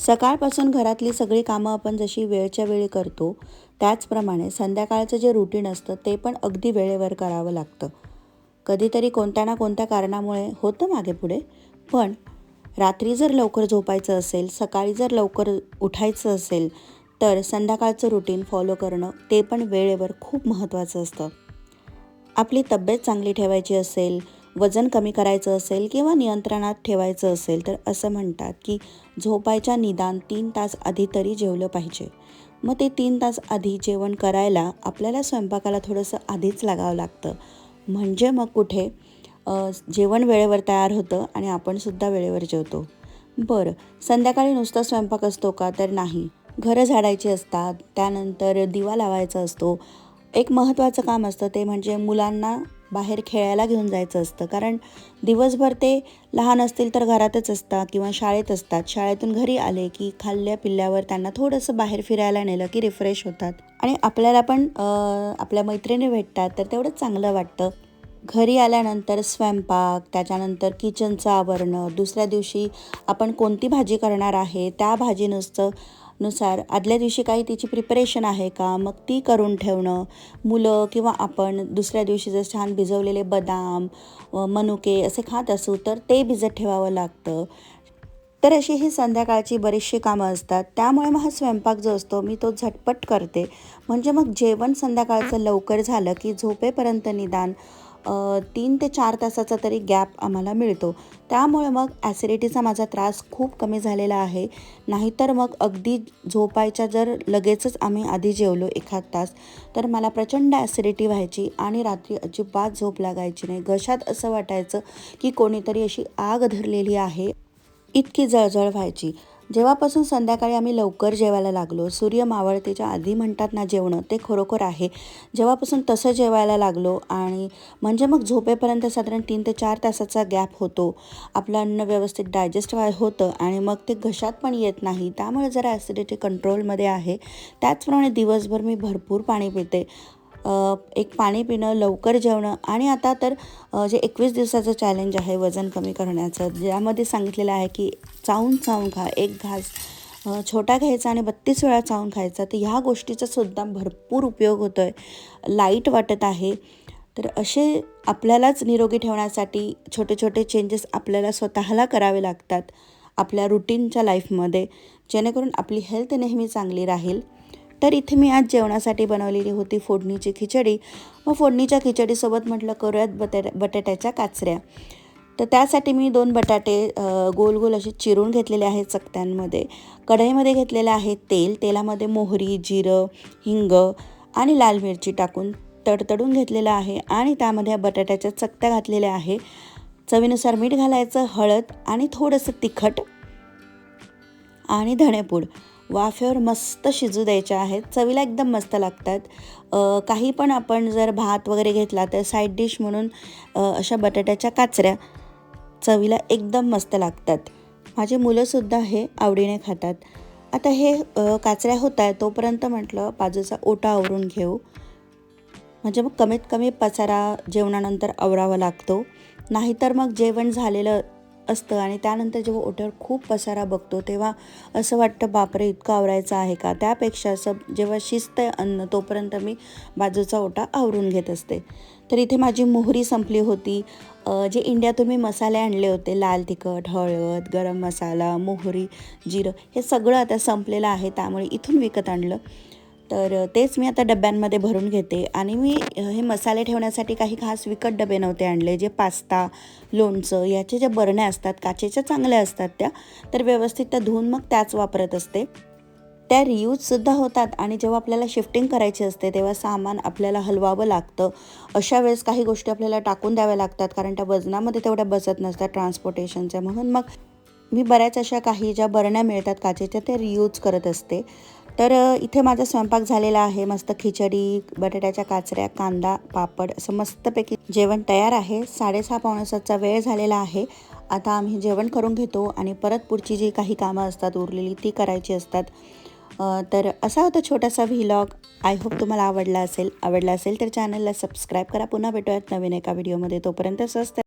सकाळपासून घरातली सगळी कामं आपण जशी वेळच्या वेळी करतो, त्याचप्रमाणे संध्याकाळचं जे रुटीन असतं ते पण अगदी वेळेवर करावं लागतं. कधीतरी कोणत्या ना कोणत्या कारणामुळे होतं मागे पुढे, पण रात्री जर लवकर झोपायचं असेल, सकाळी जर लवकर उठायचं असेल, तर संध्याकाळचं रुटीन फॉलो करणं ते पण वेळेवर खूप महत्त्वाचं असतं. आपली तब्येत चांगली ठेवायची असेल, वजन कमी करायचं असेल किंवा नियंत्रणात ठेवायचं असेल, तर असं म्हणतात की झोपायच्या निदान 3 तास आधी तरी जेवलं पाहिजे. मग ते 3 तास आधी जेवण करायला आपल्याला स्वयंपाकाला थोडंसं आधीच लागावं लागतं. म्हणजे मग कुठे जेवण वेळेवर तयार होतं आणि आपणसुद्धा वेळेवर जेवतो. बरं, संध्याकाळी नुसता स्वयंपाक असतो का? तर नाही. घरं झाडायची असतात, त्यानंतर दिवा लावायचा असतो. एक महत्त्वाचं काम असतं ते म्हणजे मुलांना बाहेर खेळायला घेऊन जायचं असतं. कारण दिवसभर ते लहान असतील तर घरातच असतात किंवा शाळेत असतात. शाळेतून घरी आले की खाल्ल्या पिल्ल्यावर त्यांना थोडंसं बाहेर फिरायला नेलं की रिफ्रेश होतात आणि आपल्याला पण आपल्या मैत्रिणी भेटतात, तर तेवढंच चांगलं वाटतं. घरी आल्यानंतर स्वयंपाक, त्याच्यानंतर किचनचं आवरणं, दुसऱ्या दिवशी आपण कोणती भाजी करणार आहे त्या नुसार आदल्या दिवशी काही तिची प्रिपरेशन आहे का, मग ती करून ठेवणं. मुलं किंवा आपण दुसऱ्या दिवशी जर छान भिजवलेले बदाम, मनुके असे खात असू तर ते भिजत ठेवावं लागतं. तर अशी ही संध्याकाळची बरीचशी कामं असतात. त्यामुळे मग हा स्वयंपाक जो असतो मी तो झटपट करते. म्हणजे मग जेवण संध्याकाळचं लवकर झालं की झोपेपर्यंत निदान 3 ते 4 तासाचा तरी गॅप आम्हाला मिळतो. त्यामुळे मग ॲसिडिटीचा माझा त्रास खूप कमी झालेला आहे. नाहीतर मग अगदी झोपायच्या जर लगेचच आम्ही आधी जेवलो एखाद तास, तर मला प्रचंड ॲसिडिटी व्हायची आणि रात्री अजिबात झोप लागायची नाही. घशात असं वाटायचं की कोणीतरी अशी आग धरलेली आहे, इतकी जळजळ व्हायची. जेव्हापासून संध्याकाळी आम्ही लवकर जेवायला लागलो, सूर्य मावळतेच्या आधी म्हणतात ना जेवणं, ते खरोखर आहे. जेव्हापासून तसं जेवायला लागलो आणि म्हणजे मग झोपेपर्यंत साधारण 3 ते 4 तासाचा गॅप होतो. आपलं अन्न व्यवस्थित डायजेस्ट होतं आणि मग ते घशात पण येत नाही. त्यामुळे जरा ॲसिडिटी कंट्रोलमध्ये आहे. त्याचप्रमाणे दिवसभर मी भरपूर पाणी पिते. एक पाणी पिणं, लवकर जेवणं आणि आता तर जे 21 दिवसाचं चॅलेंज आहे वजन कमी करण्याचं, ज्यामध्ये सांगितलेलं आहे की चावून चावून खा. एक घास छोटा घ्यायचा आणि 32 वेळा चावून खायचा. तर ह्या गोष्टीचा सुद्धा भरपूर उपयोग होतो आहे. लाईट वाटत आहे. तर असे आपल्यालाच निरोगी ठेवण्यासाठी छोटे छोटे चेंजेस आपल्याला स्वतःला करावे लागतात आपल्या रुटीनच्या लाईफमध्ये, जेणेकरून आपली हेल्थ नेहमी चांगली राहील. तर इथे मी आज जेवणासाठी बनवलेली होती फोडणीची खिचडी. मग फोडणीच्या खिचडीसोबत म्हटलं करूयात बटाट्याच्या काचऱ्या. तर त्यासाठी मी 2 बटाटे गोल गोल असे चिरून घेतलेले आहेत चकत्यांमध्ये. कढईमध्ये घेतलेलं आहे तेल. तेलामध्ये मोहरी, जिरं, हिंग आणि लाल मिरची टाकून तडतडून घेतलेलं आहे आणि त्यामध्ये बटाट्याच्या चकत्या घातलेल्या आहे. चवीनुसार मीठ घालायचं, हळद आणि थोडंसं तिखट आणि धणेपूड वाफेवर मस्त शिजू द्यायच्या आहेत. चवीला एकदम मस्त लागतात. काही पण आपण जर भात वगैरे घेतला तर साईड डिश म्हणून अशा बटाट्याच्या काचऱ्या चवीला एकदम मस्त लागतात. माझी मुलंसुद्धा हे आवडीने खातात. आता हे काचऱ्या होत आहे तोपर्यंत म्हटलं बाजूचा ओटा आवरून घेऊ. म्हणजे मग कमीत कमी पसारा जेवणानंतर आवरावा लागतो. नाहीतर मग जेवण झालेलं असतं आणि त्यानंतर जेव्हा ओट्यावर खूप पसारा बघतो तेव्हा असं वाटतं बापरे इतकं आवरायचं आहे का. त्यापेक्षा असं जेव्हा शिजतंय अन्न तोपर्यंत मी बाजूचा ओटा आवरून घेत असते. तर इथे माझी मोहरी संपली होती. जे इंडियातून मी मसाले आणले होते, लाल तिखट, हळद, गरम मसाला, मोहरी, जिरं, हे सगळं आता संपलेलं आहे. त्यामुळे इथून विकत आणलं. तर तेच मी आता डब्यांमध्ये भरून घेते आणि मी हे मसाले ठेवण्यासाठी काही खास विकत डबे नव्हते आणले. जे पास्ता, लोणचं याचे जे बरण्या असतात काचेच्या चांगल्या असतात त्या, तर व्यवस्थित त्या धुवून मग त्याच वापरत असते. त्या रियूजसुद्धा होतात आणि जेव्हा आपल्याला शिफ्टिंग करायची असते तेव्हा सामान आपल्याला हलवावं लागतं. अशा वेळेस काही गोष्टी आपल्याला टाकून द्याव्या लागतात कारण त्या वजनामध्ये तेवढ्या बसत नसतात ट्रान्सपोर्टेशनच्या. म्हणून मग मी बऱ्याच अशा काही ज्या बरण्या मिळतात काचेच्या त्या रियूज करत असते. तर इथे माझा स्वयंपाक झालेला आहे. मस्त खिचडी, बटाट्याच्या काचऱ्या, कांदा, पापड असं मस्तपैकी जेवण तयार आहे. 6:30 पावणे 7चा वेळ झालेला आहे. आता आम्ही जेवण करून घेतो आणि परत पुढची जी काही कामं असतात उरलेली ती करायची असतात. तर असा होता छोटासा व्लॉग. आय होप तुम्हाला आवडला असेल तर चॅनलला सबस्क्राईब करा. पुन्हा भेटूयात नवीन एका व्हिडिओमध्ये. तोपर्यंत स्वस्त